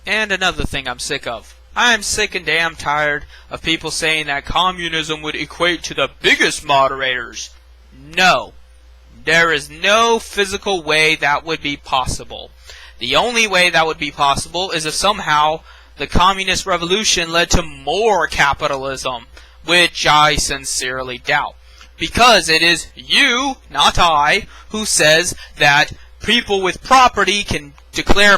And another thing I'm sick of. I'm sick and damn tired of people saying that communism would equate to the biggest moderators. No. There is no physical way that would be possible. The only way that would be possible is if somehow the communist revolution led to more capitalism, which I sincerely doubt. Because it is you, not I, who says that people with property can declare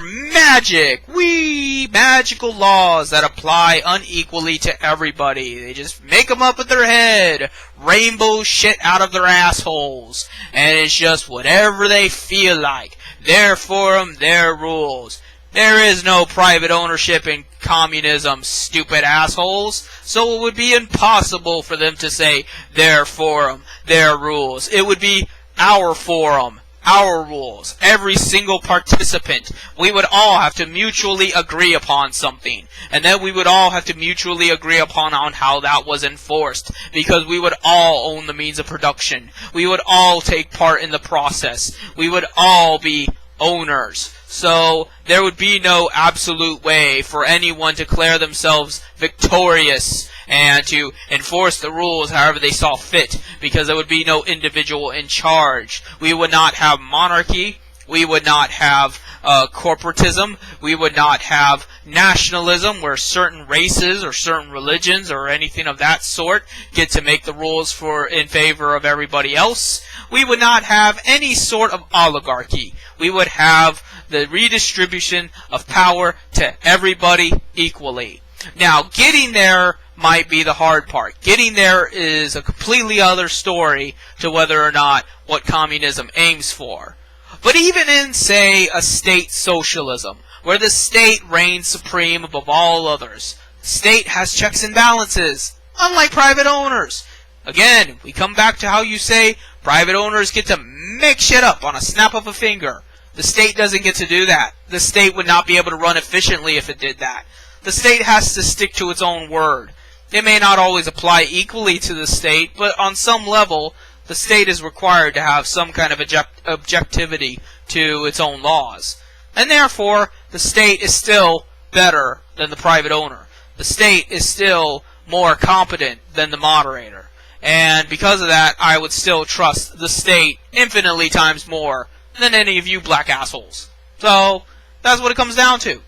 magical laws that apply unequally to everybody. They just make them up with their head, rainbow shit out of their assholes, and it's just whatever they feel like. Their forum, their rules. There is no private ownership in communism, stupid assholes. So it would be impossible for them to say their forum, their rules. It would be our forum, our rules. Every single participant. We would all have to mutually agree upon something. And then we would all have to mutually agree upon on how that was enforced. Because we would all own the means of production. We would all take part in the process. We would all be owners. So there would be no absolute way for anyone to declare themselves victorious and to enforce the rules however they saw fit, because there would be no individual in charge. We would not have monarchy. We would not have corporatism. We would not have nationalism, where certain races or certain religions or anything of that sort get to make the rules in favor of everybody else. We would not have any sort of oligarchy. We would have the redistribution of power to everybody equally. Now, getting there might be the hard part. Getting there is a completely other story to whether or not what communism aims for. But even in, say, a state socialism, where the state reigns supreme above all others, the state has checks and balances, unlike private owners. Again, we come back to how you say private owners get to make shit up on a snap of a finger. The state doesn't get to do that. The state would not be able to run efficiently if it did that. The state has to stick to its own word. It may not always apply equally to the state, but on some level, the state is required to have some kind of objectivity to its own laws. And therefore, the state is still better than the private owner. The state is still more competent than the moderator. And because of that, I would still trust the state infinitely times more than any of you black assholes. So, that's what it comes down to.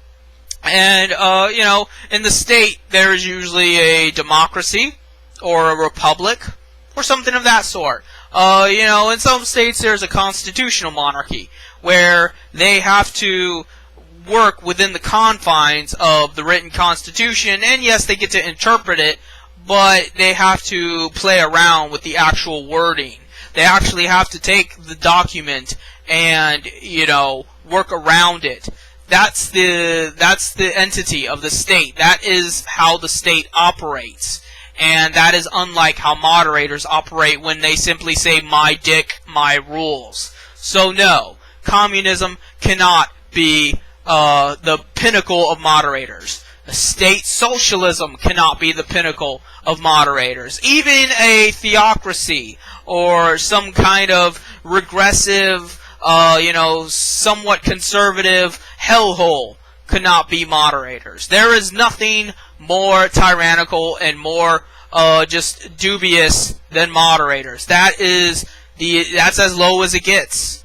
And, in the state, there is usually a democracy, or a republic, or something of that sort. In some states, there's a constitutional monarchy, where they have to work within the confines of the written constitution, and yes, they get to interpret it, but they have to play around with the actual wording. They actually have to take the document and, work around it. That's the entity of the state. That is how the state operates. And that is unlike how moderators operate when they simply say, my dick, my rules. So no, communism cannot be the pinnacle of moderators. State socialism cannot be the pinnacle of moderators. Even a theocracy or some kind of regressive, somewhat conservative hellhole could not be moderators. There is nothing more tyrannical and more just dubious than moderators. That's as low as it gets.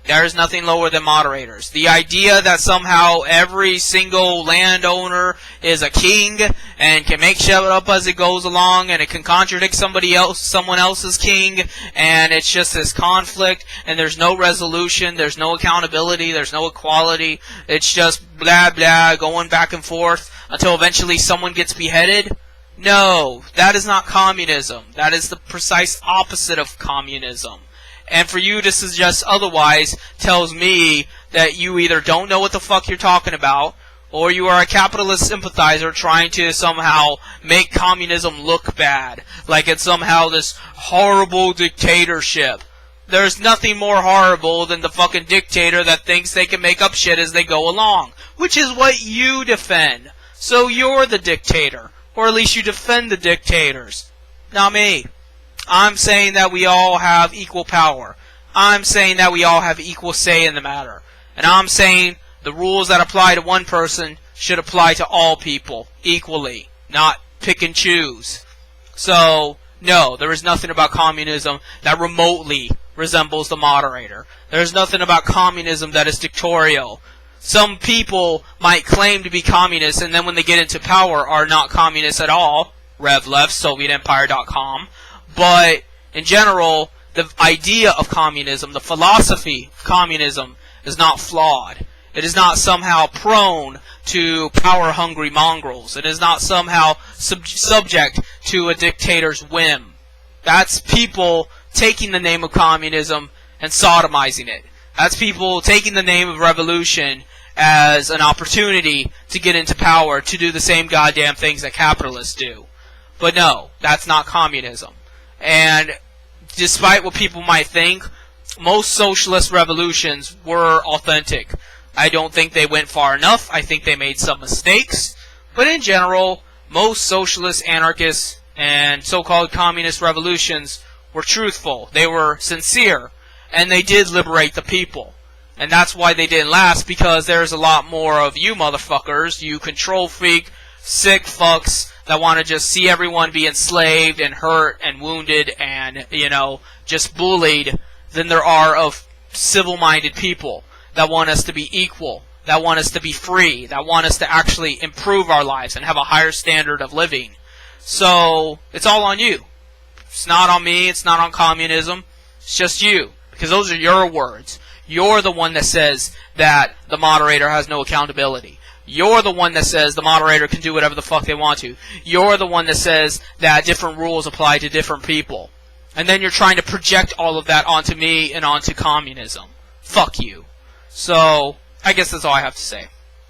There is nothing lower than moderators. The idea that somehow every single landowner is a king and can make shit up as it goes along, and it can contradict someone else's king, and it's just this conflict, and there's no resolution, there's no accountability, there's no equality, it's just blah blah going back and forth until eventually someone gets beheaded. No, that is not communism. That is the precise opposite of communism. And for you to suggest otherwise tells me that you either don't know what the fuck you're talking about, or you are a capitalist sympathizer trying to somehow make communism look bad, like it's somehow this horrible dictatorship. There's nothing more horrible than the fucking dictator that thinks they can make up shit as they go along, which is what you defend. So you're the dictator, or at least you defend the dictators, not me. I'm saying that we all have equal power. I'm saying that we all have equal say in the matter. And I'm saying the rules that apply to one person should apply to all people equally, not pick and choose. So, no, there is nothing about communism that remotely resembles the moderator. There is nothing about communism that is dictatorial. Some people might claim to be communists, and then when they get into power are not communists at all. RevLeft, SovietEmpire.com. But, in general, the idea of communism, the philosophy of communism, is not flawed. It is not somehow prone to power-hungry mongrels. It is not somehow subject to a dictator's whim. That's people taking the name of communism and sodomizing it. That's people taking the name of revolution as an opportunity to get into power, to do the same goddamn things that capitalists do. But no, that's not communism. And despite what people might think, most socialist revolutions were authentic. I don't think they went far enough. I think they made some mistakes. But in general, most socialist, anarchist, and so-called communist revolutions were truthful. They were sincere. And they did liberate the people. And that's why they didn't last, because there's a lot more of you motherfuckers, you control freak, sick fucks, that want to just see everyone be enslaved and hurt and wounded and, just bullied, than there are of civil-minded people that want us to be equal, that want us to be free, that want us to actually improve our lives and have a higher standard of living. So, it's all on you. It's not on me, it's not on communism, it's just you. Because those are your words. You're the one that says that the moderator has no accountability. You're the one that says the moderator can do whatever the fuck they want to. You're the one that says that different rules apply to different people. And then you're trying to project all of that onto me and onto communism. Fuck you. So, I guess that's all I have to say.